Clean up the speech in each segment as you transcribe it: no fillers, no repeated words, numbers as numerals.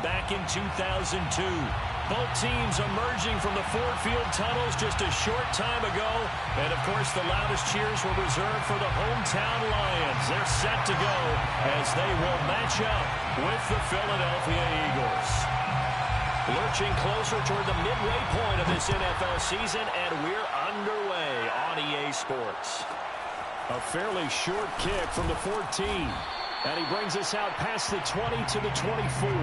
back in 2002. Both teams emerging from the Ford Field tunnels just a short time ago. And, of course, the loudest cheers were reserved for the hometown Lions. They're set to go as they will match up with the Philadelphia Eagles. Lurching closer toward the midway point of this NFL season, and we're underway on EA Sports. A fairly short kick from the 14. And he brings us out past the 20 to the 24.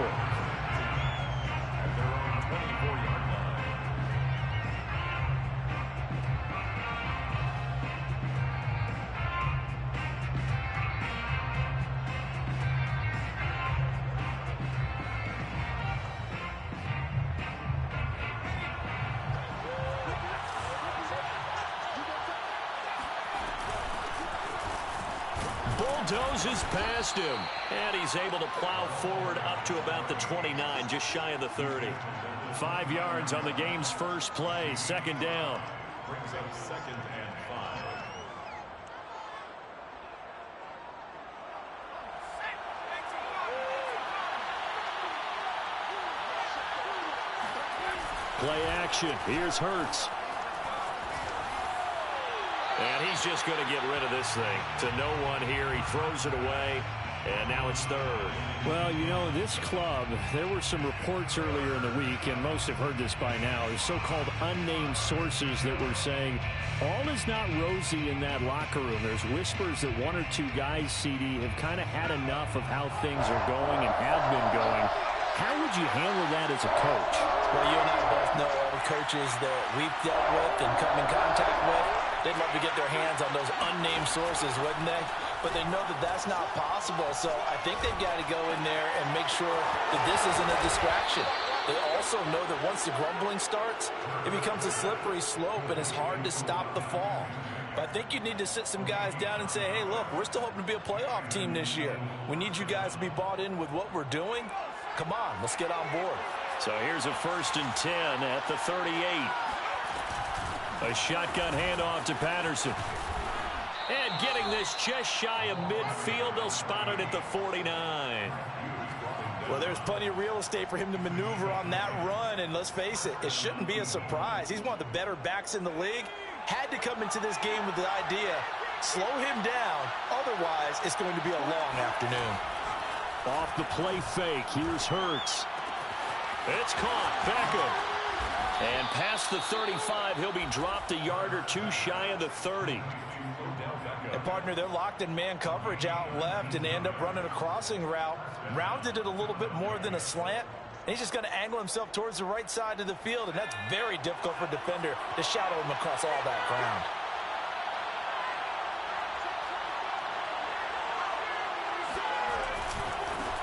Bulldozes past him, and he's able to plow forward up to about the 29, just shy of the 30. 5 yards on the game's first play, second down. Brings up 2nd and 5. Play action. Here's Hurts. And he's just going to get rid of this thing. To no one here. He throws it away. And now it's third. Well, you know, this club, there were some reports earlier in the week, and most have heard this by now, is so-called unnamed sources that were saying all is not rosy in that locker room. There's whispers that 1 or 2 guys, CD, have kind of had enough of how things are going and have been going. How would you handle that as a coach? Well, you and I both know all the coaches that we've dealt with and come in contact with. They'd love to get their hands on those unnamed sources, wouldn't they? But they know that that's not possible, so I think they've got to go in there and make sure that this isn't a distraction. They also know that once the grumbling starts, it becomes a slippery slope, and it's hard to stop the fall. But I think you need to sit some guys down and say, hey, look, we're still hoping to be a playoff team this year. We need you guys to be bought in with what we're doing. Come on, let's get on board. So here's a 1st and 10 at the 38. A shotgun handoff to Patterson. And getting this just shy of midfield, they'll spot it at the 49. Well, there's plenty of real estate for him to maneuver on that run, and let's face it, it shouldn't be a surprise. He's one of the better backs in the league. Had to come into this game with the idea, slow him down, otherwise it's going to be a long afternoon. Off the play fake, here's Hurts. It's caught, Beckham. And past the 35, he'll be dropped a yard or 2 shy of the 30. And partner, they're locked in man coverage out left, and they end up running a crossing route. Rounded it a little bit more than a slant. And he's just going to angle himself towards the right side of the field, and that's very difficult for a defender to shadow him across all that ground.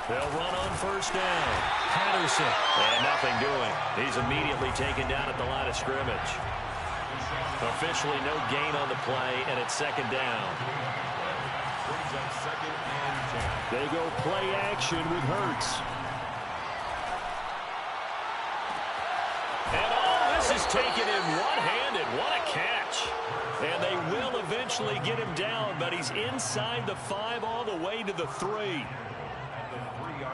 They'll run on 1st down. Patterson. And nothing doing. He's immediately taken down at the line of scrimmage. Officially no gain on the play, and it's 2nd down. Brings up 2nd and 10. They go play action with Hurts. And all this is taken in one-handed. What a catch. And they will eventually get him down, but he's inside the 5 all the way to the 3.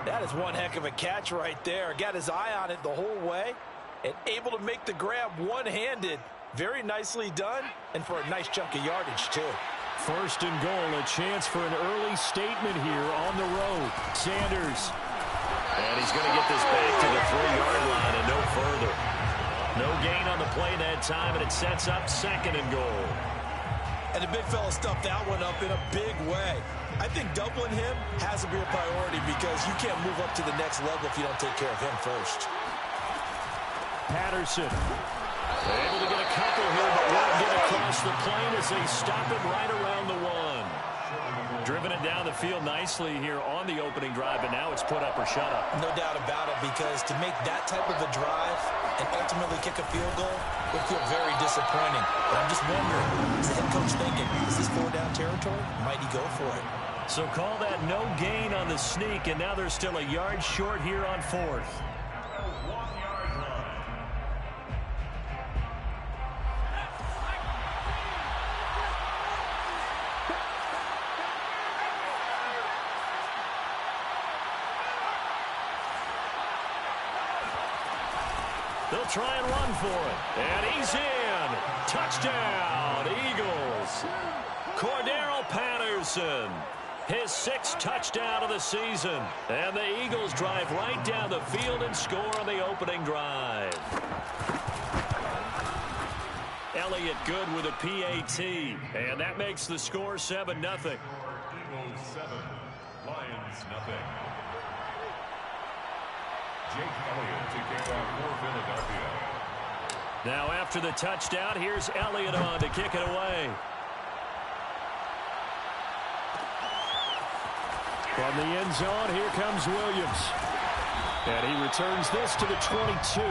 That is one heck of a catch right there. Got his eye on it the whole way and able to make the grab one-handed. Very nicely done, and for a nice chunk of yardage, too. 1st and goal, a chance for an early statement here on the road. Sanders. And he's going to get this back to the 3-yard line and no further. No gain on the play that time, and it sets up 2nd and goal. And the big fella stuffed that one up in a big way. I think doubling him has to be a priority because you can't move up to the next level if you don't take care of him first. Patterson. Able to get a couple here, but won't get across the plane as they stop him right around the 1. Driven it down the field nicely here on the opening drive, but now it's put up or shut up. No doubt about it, because to make that type of a drive and ultimately kick a field goal would feel very disappointing. But I'm just wondering, is the head coach thinking, is this 4-down territory? Might he go for it? So call that no gain on the sneak, and now they're still a yard short here on 4th. They'll try and run for it. And he's in. Touchdown, Eagles. Cordero Patterson, his 6th touchdown of the season. And the Eagles drive right down the field and score on the opening drive. Elliott good with a PAT. And that makes the score 7-0. Eagles 7, Lions nothing. Jake Elliott to kick off for Philadelphia. Now after the touchdown, here's Elliott on to kick it away. From the end zone, here comes Williams. And he returns this to the 22.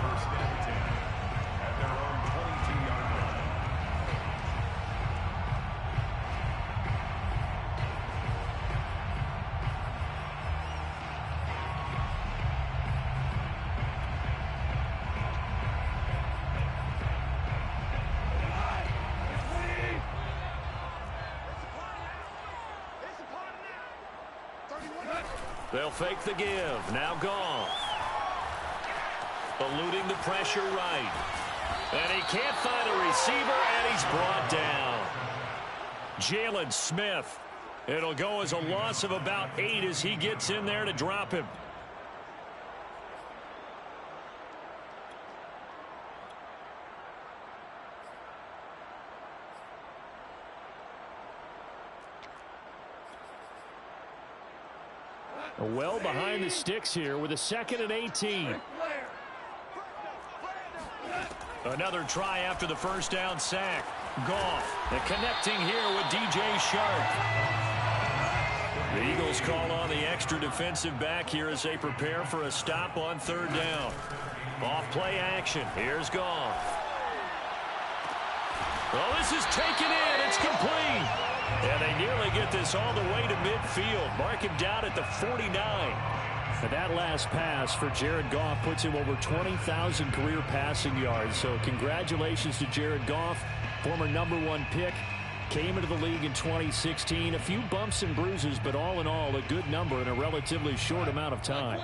First and 10 at their own 22-yard line. They'll fake the give. Now Goff. Eluding the pressure right. And he can't find a receiver, and he's brought down. Jalen Smith. It'll go as a loss of about 8 as he gets in there to drop him. Well behind the sticks here with a 2nd and 18. Another try after the first down sack. Goff, the connecting here with DJ Shark. The Eagles call on the extra defensive back here as they prepare for a stop on 3rd down. Off play action. Here's Goff. Oh, this is taken in. It's complete. And they nearly get this all the way to midfield. Mark him down at the 49. And that last pass for Jared Goff puts him over 20,000 career passing yards. So congratulations to Jared Goff, former #1 pick. Came into the league in 2016. A few bumps and bruises, but all in all, a good number in a relatively short amount of time.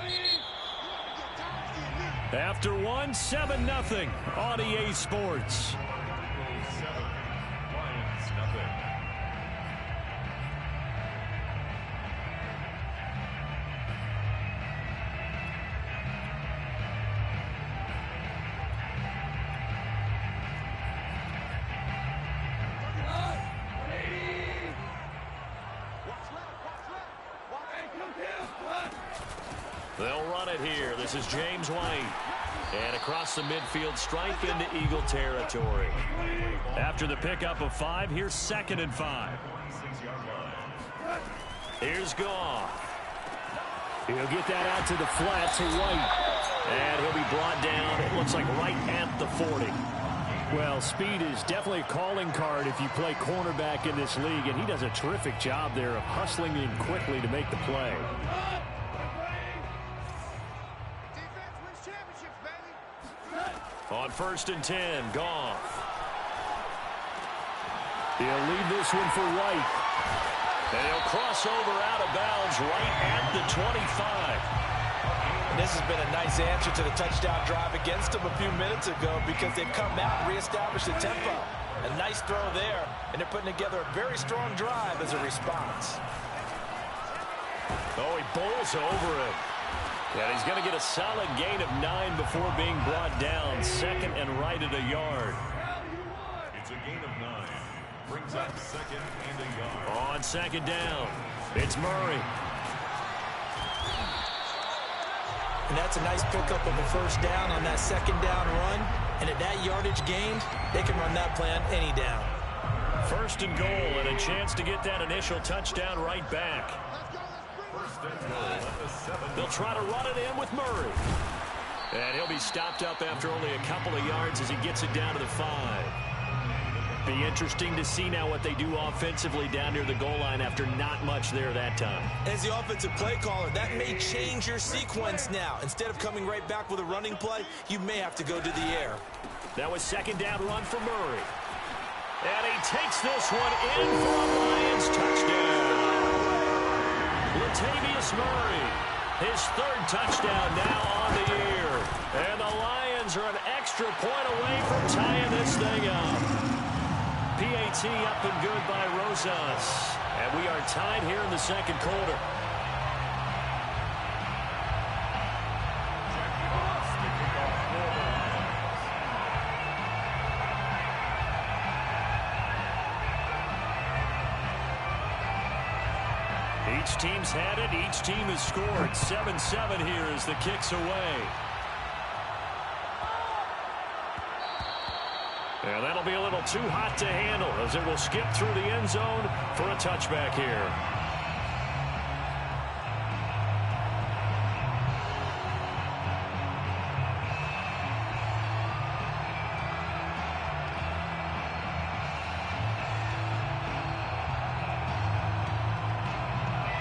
After one, 7-0 on EA Sports. Eagles 7, Lions nothing. They'll run it here. This is James White. And across the midfield stripe into Eagle territory. After the pickup of 5, here's 2nd and 5. Here's Goff. He'll get that out to the flat to White. And he'll be brought down, it looks like right at the 40. Well, speed is definitely a calling card if you play cornerback in this league, and he does a terrific job there of hustling in quickly to make the play. On 1st and 10, Goff. He'll leave this one for White. And he'll cross over out of bounds right at the 25. This has been a nice answer to the touchdown drive against them a few minutes ago because they've come out and reestablished the tempo. A nice throw there, and they're putting together a very strong drive as a response. Oh, he bowls over it. And he's going to get a solid gain of 9 before being brought down. 2nd and right at a yard. It's a gain of 9. Brings up 2nd and a yard. On 2nd down, it's Murray. And that's a nice pickup of a 1st down on that 2nd down run. And at that yardage gained, they can run that play on any down. 1st and goal and a chance to get that initial touchdown right back. They'll try to run it in with Murray. And he'll be stopped up after only a couple of yards as he gets it down to the 5. Be interesting to see now what they do offensively down near the goal line after not much there that time. As the offensive play caller, that may change your sequence now. Instead of coming right back with a running play, you may have to go to the air. That was 2nd down run for Murray. And he takes this one in for a Lions touchdown. Latavius Murray. His third touchdown now on the year. And the Lions are an extra point away from tying this thing up. PAT up and good by Rosas. And we are tied here in the second quarter. Each team's had it. Each team has scored. 7-7 here as the kick's away. And that'll be a little too hot to handle as it will skip through the end zone for a touchback here.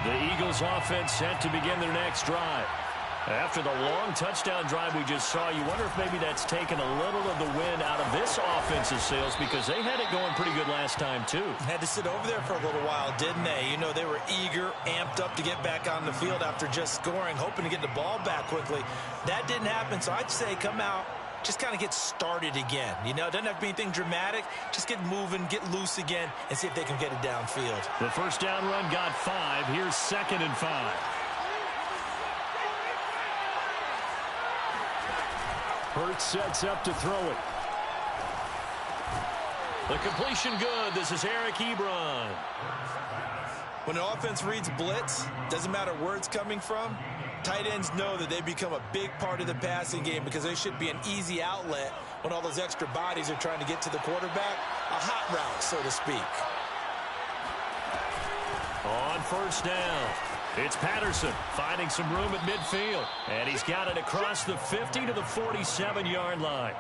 The Eagles offense set to begin their next drive. After the long touchdown drive we just saw, you wonder if maybe that's taken a little of the wind out of this offensive sails because they had it going pretty good last time too. Had to sit over there for a little while, didn't they? You know, they were eager, amped up to get back on the field after just scoring, hoping to get the ball back quickly. That didn't happen, so I'd say come out, just kind of get started again. You know, it doesn't have to be anything dramatic. Just get moving, get loose again, and see if they can get it downfield. The first down run got 5. Here's 2nd and 5. Hurts sets up to throw it. The completion good. This is Eric Ebron. When an offense reads blitz, doesn't matter where it's coming from, tight ends know that they become a big part of the passing game because they should be an easy outlet when all those extra bodies are trying to get to the quarterback. A hot route, so to speak. On first down, it's Patterson finding some room at midfield. And he's got it across the 50 to the 47-yard line.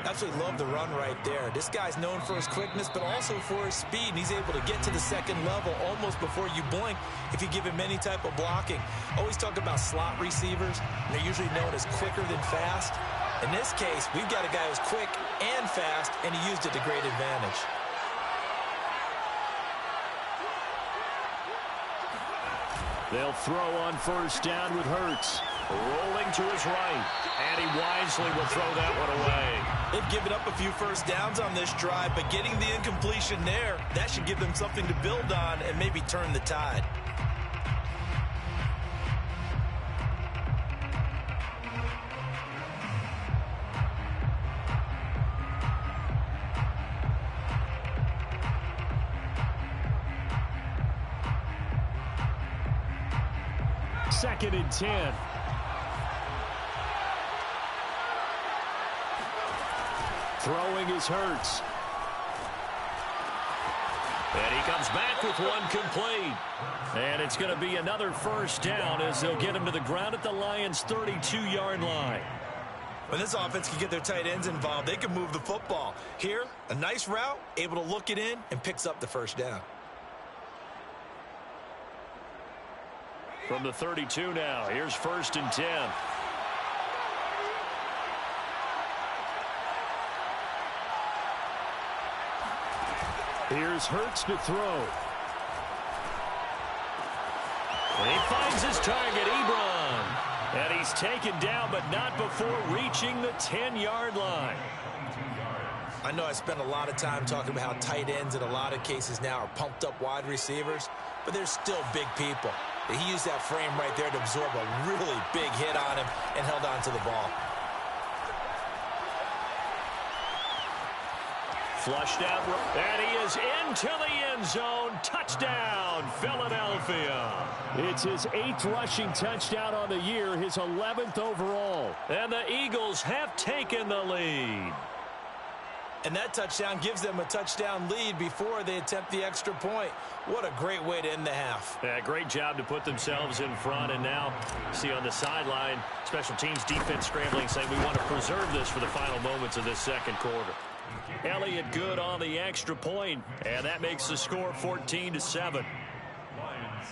Absolutely love the run right there. This guy's known for his quickness, but also for his speed. And he's able to get to the second level almost before you blink if you give him any type of blocking. Always talk about slot receivers. And they're usually known as quicker than fast. In this case, we've got a guy who's quick and fast, and he used it to great advantage. They'll throw on first down with Hurts. Rolling to his right. And he wisely will throw that one away. They've given up a few first downs on this drive, but getting the incompletion there, that should give them something to build on and maybe turn the tide. Second and 10. Throwing is Hurts. And he comes back with one complete. And it's going to be another first down as they'll get him to the ground at the Lions' 32-yard line. When this offense can get their tight ends involved, they can move the football. Here, a nice route, able to look it in, and picks up the first down. From the 32 now, here's 1st and 10. Here's Hurts to throw. And he finds his target, Ebron. And he's taken down, but not before reaching the 10-yard line. I know I spent a lot of time talking about how tight ends in a lot of cases now are pumped up wide receivers, but they're still big people. He used that frame right there to absorb a really big hit on him and held on to the ball. Flushed out, and he is into the end zone. Touchdown, Philadelphia. It's his 8th rushing touchdown on the year, his 11th overall. And the Eagles have taken the lead. And that touchdown gives them a touchdown lead before they attempt the extra point. What a great way to end the half. Yeah, great job to put themselves in front. And now, see on the sideline, special teams defense scrambling, saying we want to preserve this for the final moments of this second quarter. Elliott good on the extra point, and that makes the score 14-7. Lions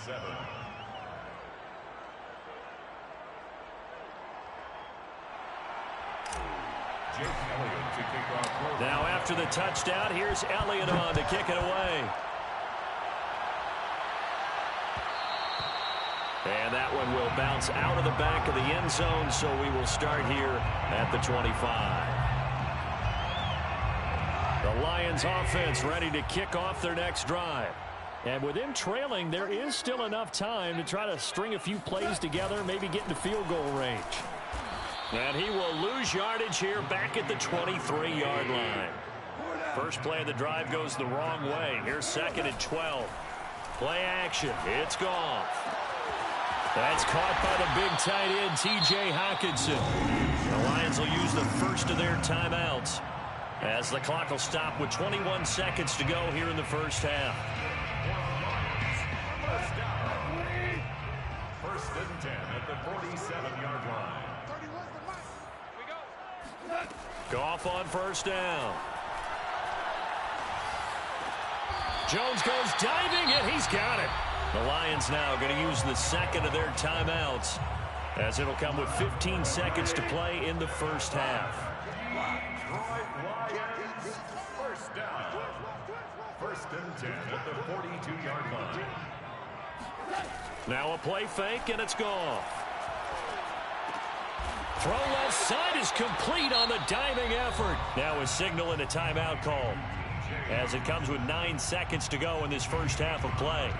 7. Now after the touchdown, here's Elliott on to kick it away. And that one will bounce out of the back of the end zone, so we will start here at the 25. The Lions offense ready to kick off their next drive. And with him trailing, there is still enough time to try to string a few plays together, maybe get into field goal range. And he will lose yardage here back at the 23-yard line. First play of the drive goes the wrong way. Here's 2nd and 12. Play action. It's gone. That's caught by the big tight end, T.J. Hockenson. The Lions will use the first of their timeouts as the clock will stop with 21 seconds to go here in the first half. First and 10 at the 47-yard line. Goff on first down. Jones goes diving, and he's got it. The Lions now going to use the second of their timeouts as it'll come with 15 seconds to play in the first half. Lions, first down. First and 10 at the 42-yard line. Now a play fake, and it's gone. Throw left side is complete on the diving effort. Now a signal and a timeout call as it comes with 9 seconds to go in this first half of play.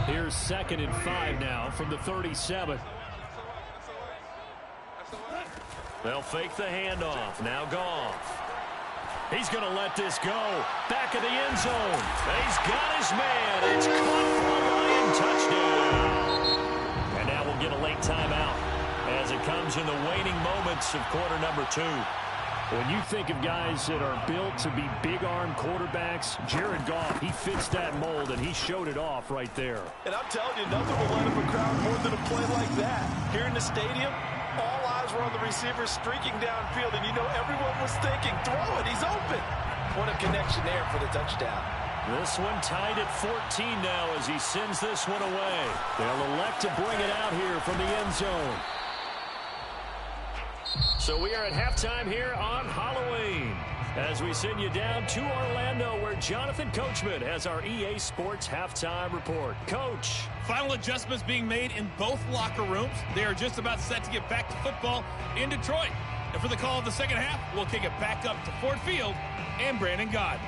Here's 2nd and 5 now from the 37. They'll fake the handoff. Now Goff. He's going to let this go. Back of the end zone. He's got his man. It's caught for a Lion touchdown. And now we'll get a late timeout as it comes in the waning moments of quarter number 2. When you think of guys that are built to be big-arm quarterbacks, Jared Goff, he fits that mold, and he showed it off right there. And I'm telling you, nothing will light up a crowd more than a play like that. Here in the stadium, all eyes were on the receiver streaking downfield, and you know everyone was thinking, throw it, he's open. What a connection there for the touchdown. This one tied at 14 now as he sends this one away. They'll elect to bring it out here from the end zone. So we are at halftime here on Halloween as we send you down to Orlando where Jonathan Coachman has our EA Sports halftime report. Coach. Final adjustments being made in both locker rooms. They are just about set to get back to football in Detroit. And for the call of the second half, we'll kick it back up to Ford Field and Brandon Gott.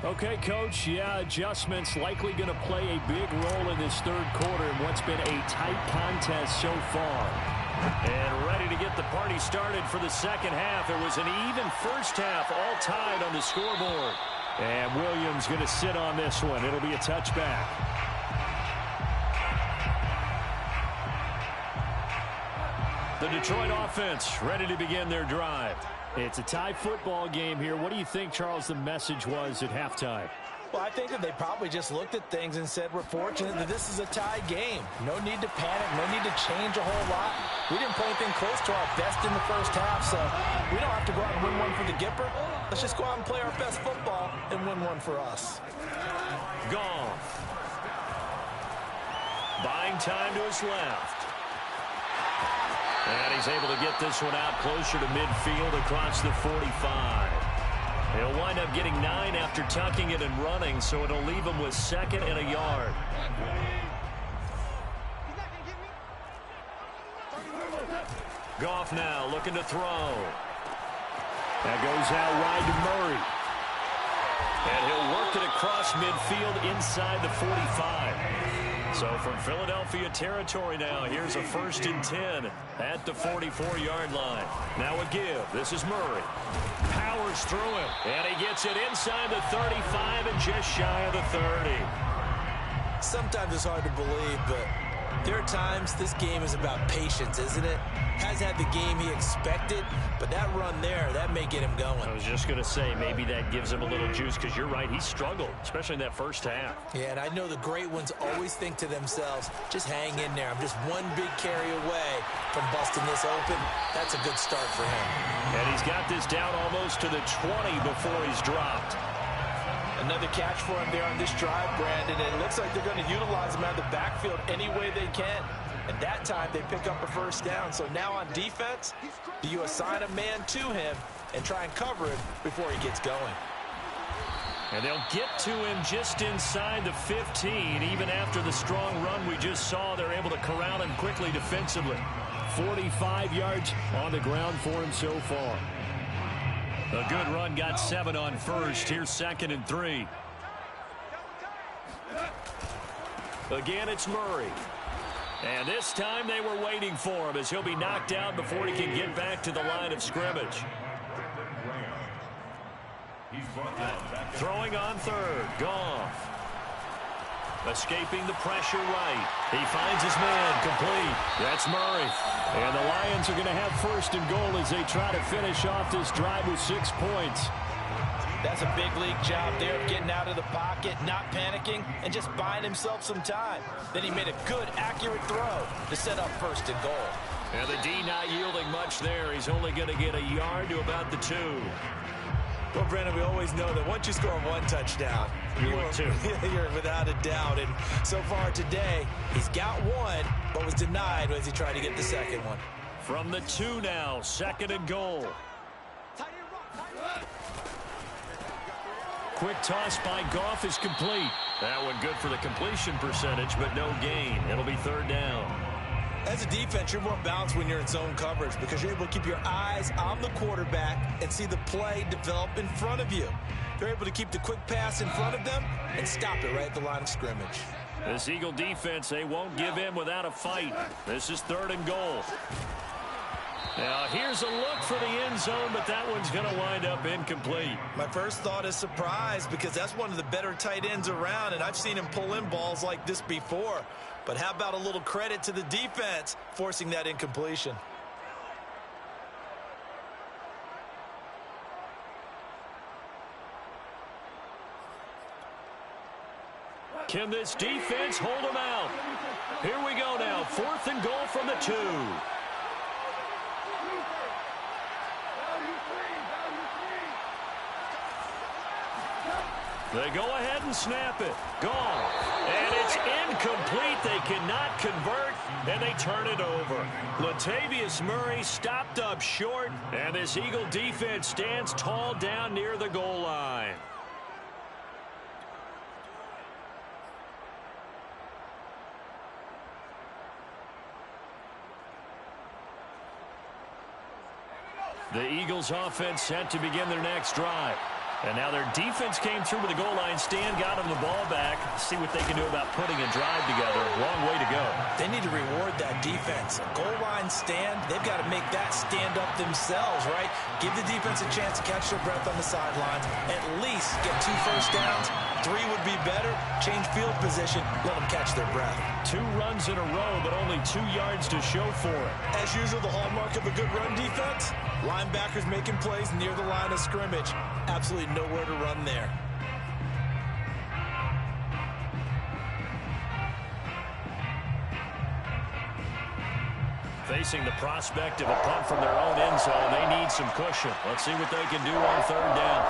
Okay, Coach, yeah, adjustments likely going to play a big role in this third quarter in what's been a tight contest so far. And ready to get the party started for the second half. It was an even first half, all tied on the scoreboard. And Williams going to sit on this one. It'll be a touchback. The Detroit offense ready to begin their drive. It's a tie football game here. What do you think, Charles, the message was at halftime? Well, I think that they probably just looked at things and said, we're fortunate that this is a tie game. No need to panic, no need to change a whole lot. We didn't play anything close to our best in the first half, so we don't have to go out and win one for the Gipper. Let's just go out and play our best football and win one for us. Goff. Buying time to his left. And he's able to get this one out closer to midfield across the 45. He'll wind up getting 9 after tucking it and running, so it'll leave him with 2nd and a yard. Goff now looking to throw. That goes out wide to Murray. And he'll work it across midfield inside the 45. So from Philadelphia territory now, here's a 1st and 10 at the 44-yard line. Now a give. This is Murray. Powers through him. And he gets it inside the 35 and just shy of the 30. Sometimes it's hard to believe, but there are times this game is about patience, isn't it? Hasn't had the game he expected, but that run there, that may get him going. I was just going to say, maybe that gives him a little juice, because you're right, he struggled, especially in that first half. Yeah, and I know the great ones always think to themselves, just hang in there. I'm just one big carry away from busting this open. That's a good start for him. And he's got this down almost to the 20 before he's dropped. Another catch for him there on this drive, Brandon, and it looks like they're going to utilize him out of the backfield any way they can. And that time they pick up a first down. So now on defense, do you assign a man to him and try and cover him before he gets going? And they'll get to him just inside the 15. Even after the strong run we just saw, they're able to corral him quickly defensively. 45 yards on the ground for him so far. A good run, got 7 on first. Here's 2nd and 3. Again, it's Murray. And this time they were waiting for him as he'll be knocked out before he can get back to the line of scrimmage. Throwing on 3rd. Goff. Escaping the pressure right. He finds his man complete. That's Murray. And the Lions are going to have 1st and goal as they try to finish off this drive with 6 points. That's a big league job there of getting out of the pocket, not panicking, and just buying himself some time. Then he made a good, accurate throw to set up 1st and goal. And the D not yielding much there. He's only going to get a yard to about the 2. Well, Brandon, we always know that once you score 1 touchdown, you're without a doubt. And so far today, he's got 1, but was denied as he tried to get the 2nd one. From the 2 now, 2nd and goal. Quick toss by Goff is complete. That one good for the completion percentage, but no gain. It'll be 3rd down. As a defense, you're more balanced when you're in zone coverage because you're able to keep your eyes on the quarterback and see the play develop in front of you. They're able to keep the quick pass in front of them and stop it right at the line of scrimmage. This Eagle defense, they won't give in without a fight. This is 3rd and goal. Now, here's a look for the end zone, but that one's going to wind up incomplete. My first thought is surprise because that's one of the better tight ends around, and I've seen him pull in balls like this before. But how about a little credit to the defense forcing that incompletion? Can this defense hold him out? Here we go now. 4th and goal from the 2. They go ahead and snap it. Gone. And it's incomplete. They cannot convert, and they turn it over. Latavius Murray stopped up short, and this Eagle defense stands tall down near the goal line. The Eagles offense set to begin their next drive. And now their defense came through with the goal line stand, got them the ball back. See what they can do about putting a drive together. Long way to go. They need to reward that defense. Goal line stand, they've got to make that stand up themselves, right? Give the defense a chance to catch their breath on the sidelines. At least get 2 first downs. 3 would be better. Change field position. Let them catch their breath. 2 runs in a row, but only 2 yards to show for it. As usual, the hallmark of a good run defense, linebackers making plays near the line of scrimmage. Absolutely nowhere to run there. Facing the prospect of a punt from their own end zone, they need some cushion. Let's see what they can do on 3rd down.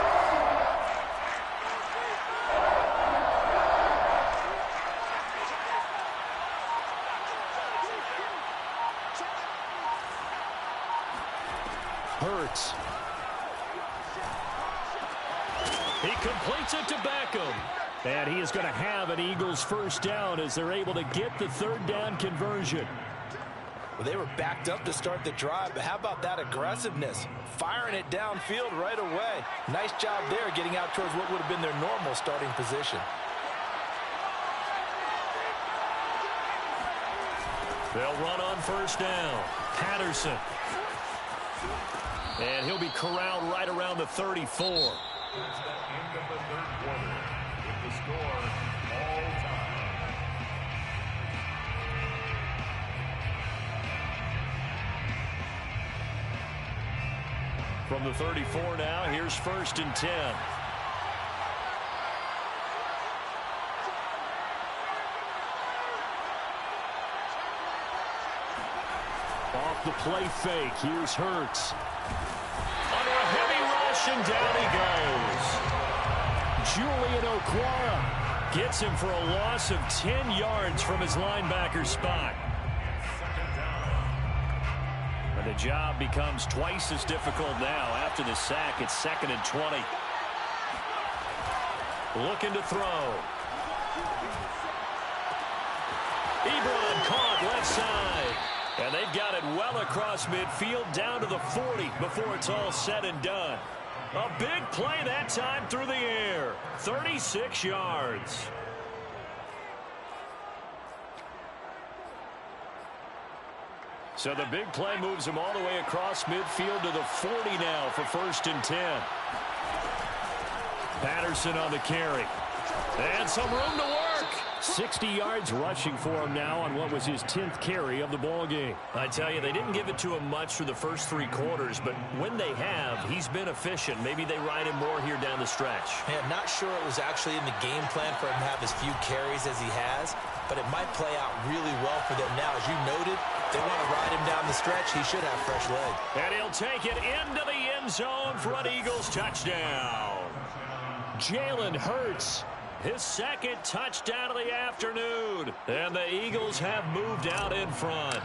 Hurts. He completes it to Beckham. And he is going to have an Eagles 1st down as they're able to get the 3rd down conversion. Well, they were backed up to start the drive, but how about that aggressiveness? Firing it downfield right away. Nice job there getting out towards what would have been their normal starting position. They'll run on 1st down. Patterson. And he'll be corralled right around the 34. It's the end of the 3rd quarter with the score all time. From the 34 now, here's 1st and 10. Off the play fake, here's Hurts. Under a heavy rush, and down he goes. Julian Okwara Gets him for a loss of 10 yards from his linebacker spot. But the job becomes twice as difficult now after the sack. It's 2nd and 20. Looking to throw. Ebron caught left side. And they've got it well across midfield down to the 40 before it's all said and done. A big play that time through the air. 36 yards. So the big play moves him all the way across midfield to the 40 now for 1st and 10. Patterson on the carry. And some room to work. 60 yards rushing for him now on what was his 10th carry of the ball game. I tell you, they didn't give it to him much for the first 3 quarters, but when they have, he's been efficient. Maybe they ride him more here down the stretch. Hey, I'm not sure it was actually in the game plan for him to have as few carries as he has, but it might play out really well for them now. As you noted, they want to ride him down the stretch. He should have fresh leg. And he'll take it into the end zone for an Eagles touchdown. Jalen Hurts, his 2nd touchdown of the afternoon. And the Eagles have moved out in front.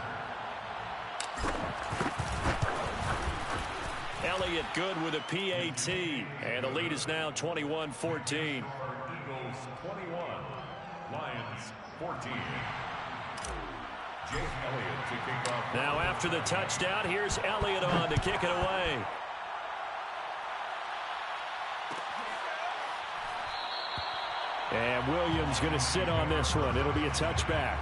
Elliott good with a PAT. And the lead is now 21-14. Eagles 21, Lions 14. Jake Elliott to kick off. Now after the touchdown, here's Elliott on to kick it away. And Williams going to sit on this one. It'll be a touchback.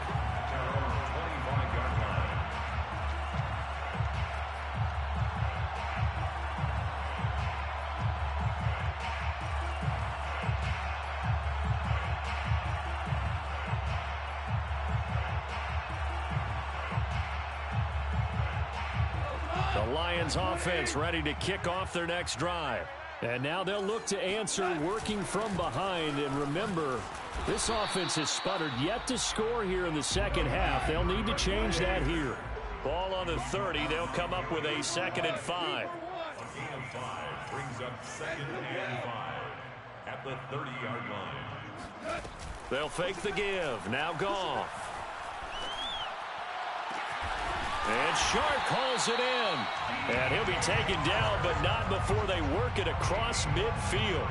The Lions offense ready to kick off their next drive. And now they'll look to answer working from behind. And remember, this offense has sputtered yet to score here in the second half. They'll need to change that here. Ball on the 30. They'll come up with a 2nd and 5. A gain of 5 brings up 2nd and 5 at the 30-yard line. They'll fake the give. Now Goff. And Sharp calls it in. And he'll be taken down, but not before they work it across midfield.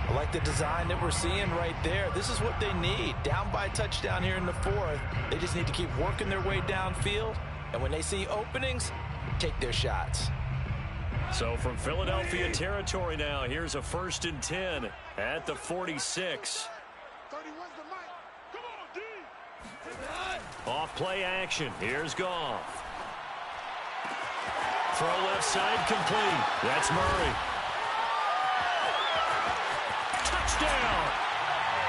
I like the design that we're seeing right there. This is what they need. Down by a touchdown here in the 4th. They just need to keep working their way downfield. And when they see openings, take their shots. So from Philadelphia territory now, here's a 1st and 10 at the 46. Off play action. Here's Goff. Throw left side complete. That's Murray. Touchdown.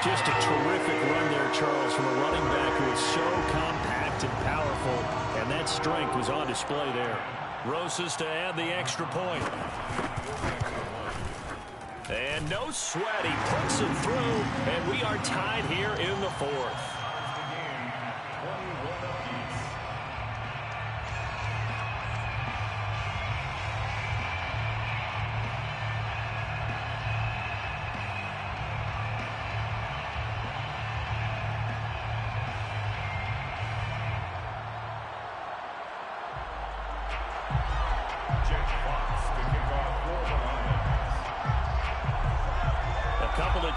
Just a terrific run there, Charles, from a running back who is so compact and powerful. And that strength was on display there. Rosas to add the extra point. And no sweat. He puts it through. And we are tied here in the 4th.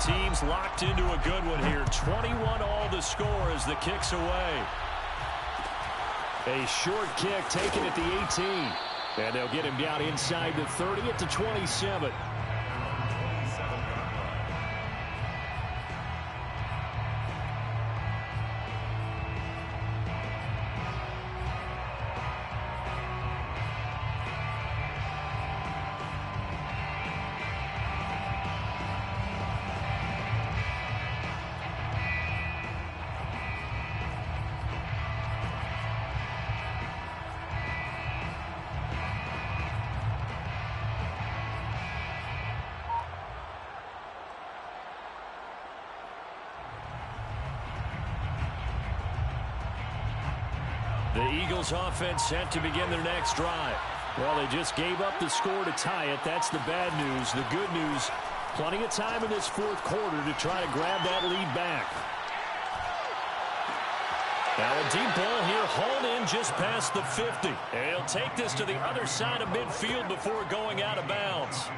Teams locked into a good one here. 21 all the score as the kick's away. A short kick taken at the 18. And they'll get him down inside the 30 at the 27. The Eagles offense set to begin their next drive. Well, they just gave up the score to tie it. That's the bad news. The good news, plenty of time in this 4th quarter to try to grab that lead back. Now a deep ball here, hauled in just past the 50. And he'll take this to the other side of midfield before going out of bounds.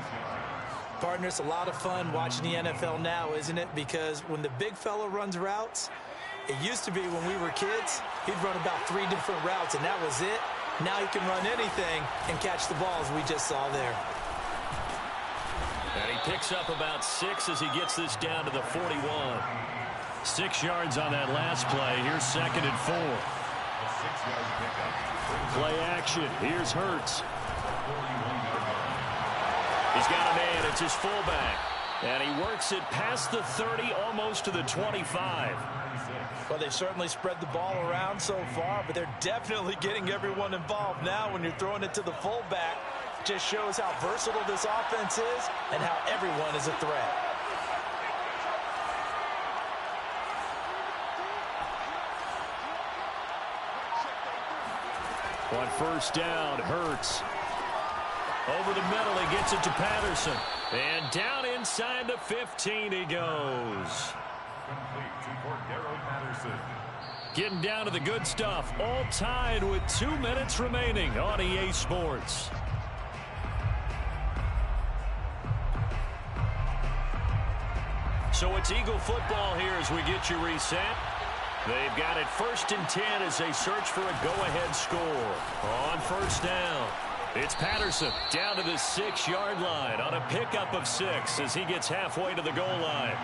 Partner, it's a lot of fun watching the NFL now, isn't it? Because when the big fella runs routes, it used to be when we were kids, he'd run about 3 different routes, and that was it. Now he can run anything and catch the ball, as we just saw there. And he picks up about 6 as he gets this down to the 41. 6 yards on that last play. Here's 2nd and 4. Play action. Here's Hurts. He's got a man. It's his fullback. And he works it past the 30, almost to the 25. Well, they've certainly spread the ball around so far, but they're definitely getting everyone involved now when you're throwing it to the fullback. Just shows how versatile this offense is and how everyone is a threat. On first down, Hurts. Over the middle, he gets it to Patterson. And down inside the 15 he goes. Complete to Cordero Patterson. Getting down to the good stuff. All tied with 2 minutes remaining on EA Sports. So it's Eagle football here as we get you reset. They've got it 1st and 10 as they search for a go-ahead score. On first down, it's Patterson down to the 6-yard line on a pickup of 6 as he gets halfway to the goal line.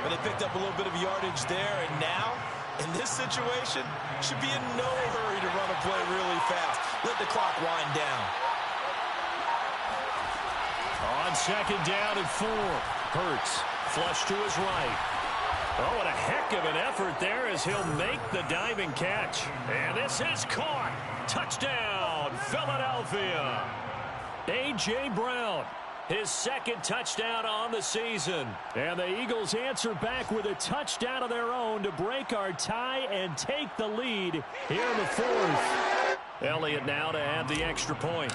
But they picked up a little bit of yardage there, and now, in this situation, should be in no hurry to run a play really fast. Let the clock wind down. On 2nd down and 4, Hurts flush to his right. Oh, and a heck of an effort there as he'll make the diving catch. And this is caught. Touchdown, Philadelphia. A.J. Brown, his 2nd touchdown on the season. And the Eagles answer back with a touchdown of their own to break our tie and take the lead here in the 4th. Elliott now to add the extra point.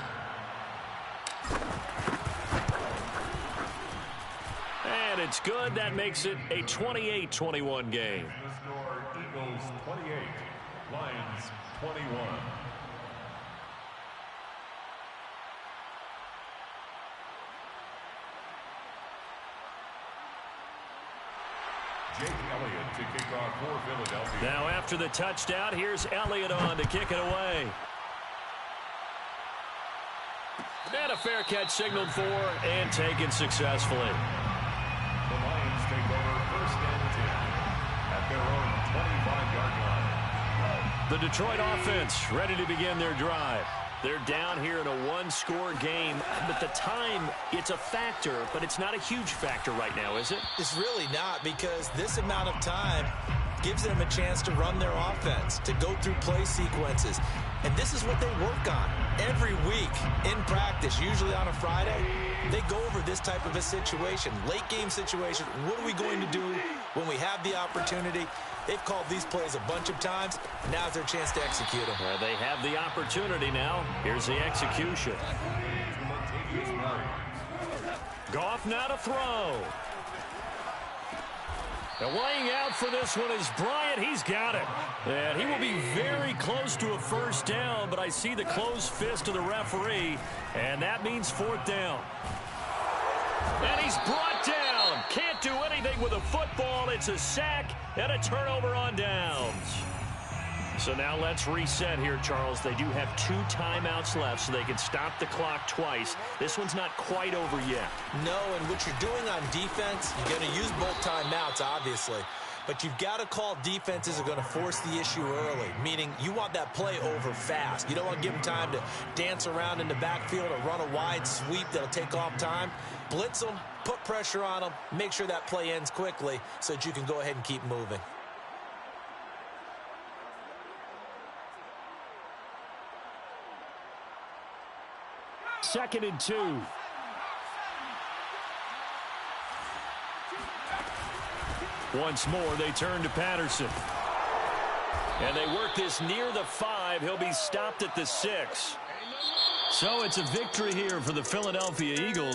And it's good. That makes it a 28-21 game. The score, Eagles 28, Lions 21. Jake Elliott to kick off for Philadelphia. Now after the touchdown, here's Elliott on to kick it away. And a fair catch signaled for and taken successfully. The Lions take over 1st and 10 at their own 25-yard line. The Detroit offense ready to begin their drive. They're down here in a 1-score game, but the time, it's a factor, but it's not a huge factor right now, is it? It's really not, because this amount of time gives them a chance to run their offense, to go through play sequences. And this is what they work on every week in practice, usually on a Friday. They go over this type of a situation, late game situation. What are we going to do when we have the opportunity? They've called these plays a bunch of times. Now's their chance to execute them. They have the opportunity now. Here's the execution. Goff now to throw. And laying out for this one is Bryant. He's got it. And he will be very close to a 1st down, but I see the closed fist of the referee, and that means 4th down. And he's brought down. Can't do anything with a football. It's a sack and a turnover on downs. So now let's reset here, Charles. They do have 2 timeouts left, so they can stop the clock twice. This one's not quite over yet. No, and what you're doing on defense, you're going to use both timeouts, obviously. But you've got to call defenses are going to force the issue early, meaning you want that play over fast. You don't want to give them time to dance around in the backfield or run a wide sweep that'll take off time. Blitz them, put pressure on them, make sure that play ends quickly so that you can go ahead and keep moving. Second and 2. Once more, they turn to Patterson. And they work this near the 5. He'll be stopped at the 6. So it's a victory here for the Philadelphia Eagles.